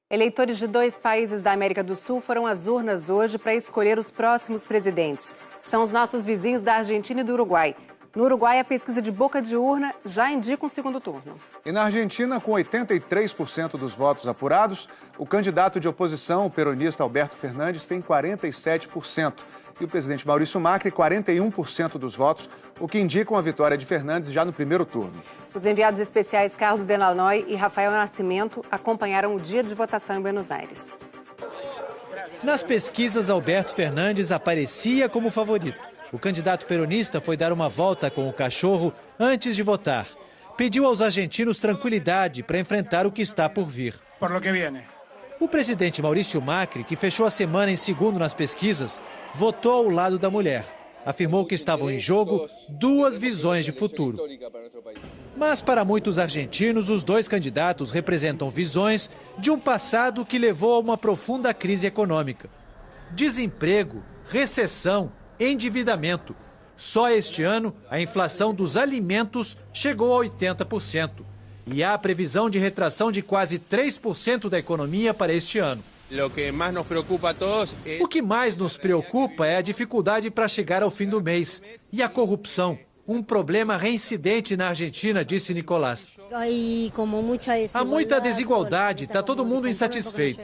Eleitores de 2 países da América do Sul foram às urnas hoje para escolher os próximos presidentes. São os nossos vizinhos da Argentina e do Uruguai. No Uruguai, a pesquisa de boca de urna já indica um segundo turno. E na Argentina, com 83% dos votos apurados, o candidato de oposição, o peronista Alberto Fernandes, tem 47%. E o presidente Maurício Macri, 41% dos votos, o que indica uma vitória de Fernandes já no primeiro turno. Os enviados especiais Carlos Delanoy e Rafael Nascimento acompanharam o dia de votação em Buenos Aires. Nas pesquisas, Alberto Fernandes aparecia como favorito. O candidato peronista foi dar uma volta com o cachorro antes de votar. Pediu aos argentinos tranquilidade para enfrentar o que está por vir. O presidente Maurício Macri, que fechou a semana em segundo nas pesquisas, votou ao lado da mulher. Afirmou que estavam em jogo 2 visões de futuro. Mas para muitos argentinos, os 2 candidatos representam visões de um passado que levou a uma profunda crise econômica. Desemprego, recessão, endividamento. Só este ano, a inflação dos alimentos chegou a 80%. E há previsão de retração de quase 3% da economia para este ano. O que mais nos preocupa é a dificuldade para chegar ao fim do mês e a corrupção, um problema reincidente na Argentina, disse Nicolás. Há muita desigualdade, está todo mundo insatisfeito.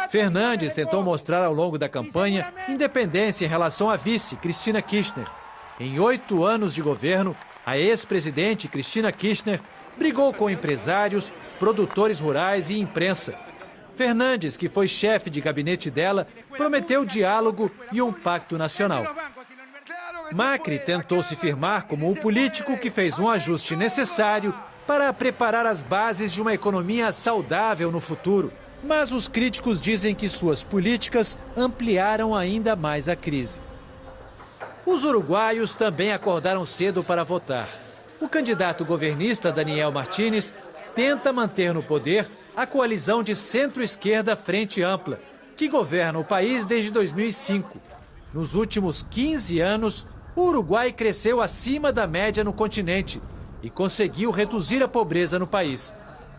Fernandes tentou mostrar ao longo da campanha independência em relação à vice, Cristina Kirchner. Em 8 anos de governo, a ex-presidente Cristina Kirchner brigou com empresários, produtores rurais e imprensa. Fernandes, que foi chefe de gabinete dela, prometeu diálogo e um pacto nacional. Macri tentou se firmar como o político que fez um ajuste necessário para preparar as bases de uma economia saudável no futuro. Mas os críticos dizem que suas políticas ampliaram ainda mais a crise. Os uruguaios também acordaram cedo para votar. O candidato governista Daniel Martínez tenta manter no poder a coalizão de centro-esquerda Frente Ampla, que governa o país desde 2005. Nos últimos 15 anos, o Uruguai cresceu acima da média no continente e conseguiu reduzir a pobreza no país.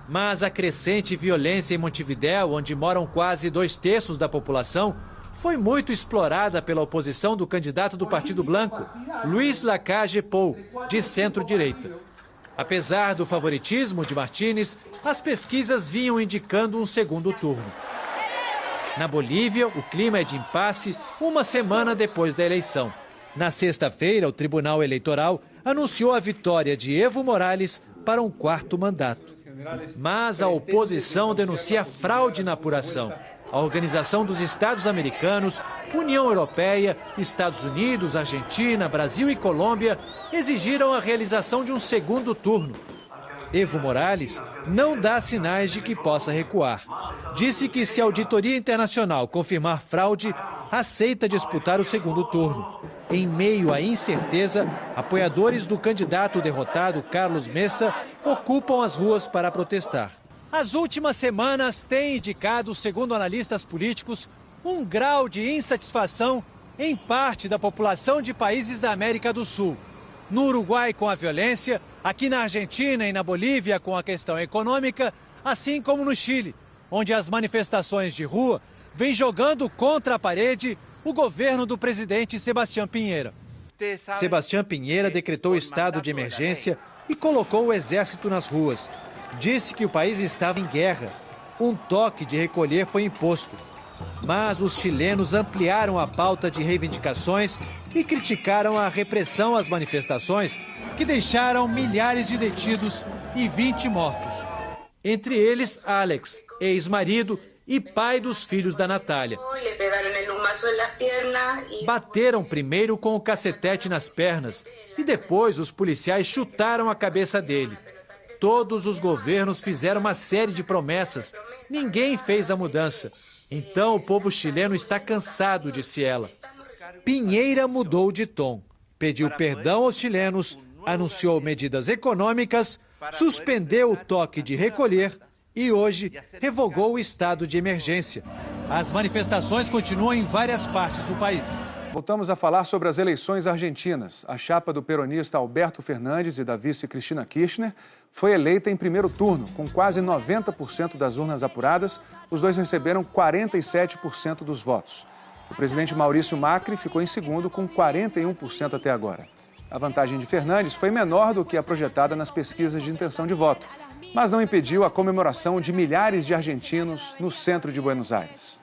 Mas a crescente violência em Montevidéu, onde moram quase 2/3 da população, foi muito explorada pela oposição do candidato do Partido Blanco, Luis Lacalle Pou, de centro-direita. Apesar do favoritismo de Martínez, as pesquisas vinham indicando um segundo turno. Na Bolívia, o clima é de impasse uma semana depois da eleição. Na sexta-feira, o Tribunal Eleitoral anunciou a vitória de Evo Morales para um 4º mandato. Mas a oposição denuncia fraude na apuração. A Organização dos Estados Americanos, União Europeia, Estados Unidos, Argentina, Brasil e Colômbia exigiram a realização de um segundo turno. Evo Morales não dá sinais de que possa recuar. Disse que se a auditoria internacional confirmar fraude, aceita disputar o segundo turno. Em meio à incerteza, apoiadores do candidato derrotado, Carlos Mesa, ocupam as ruas para protestar. As últimas semanas têm indicado, segundo analistas políticos, um grau de insatisfação em parte da população de países da América do Sul. No Uruguai, com a violência, aqui na Argentina e na Bolívia, com a questão econômica, assim como no Chile, onde as manifestações de rua vêm jogando contra a parede o governo do presidente Sebastián Piñera. Sebastián Piñera decretou estado de emergência e colocou o exército nas ruas. Disse que o país estava em guerra. Um toque de recolher foi imposto. Mas os chilenos ampliaram a pauta de reivindicações e criticaram a repressão às manifestações, que deixaram milhares de detidos e 20 mortos. Entre eles, Alex, ex-marido e pai dos filhos da Natália. Bateram primeiro com o cacetete nas pernas e depois os policiais chutaram a cabeça dele. Todos os governos fizeram uma série de promessas. Ninguém fez a mudança. Então o povo chileno está cansado, disse ela. Piñera mudou de tom. Pediu perdão aos chilenos, anunciou medidas econômicas, suspendeu o toque de recolher e hoje revogou o estado de emergência. As manifestações continuam em várias partes do país. Voltamos a falar sobre as eleições argentinas. A chapa do peronista Alberto Fernandes e da vice Cristina Kirchner foi eleita em primeiro turno. Com quase 90% das urnas apuradas, os dois receberam 47% dos votos. O presidente Maurício Macri ficou em segundo com 41% até agora. A vantagem de Fernandes foi menor do que a projetada nas pesquisas de intenção de voto, mas não impediu a comemoração de milhares de argentinos no centro de Buenos Aires.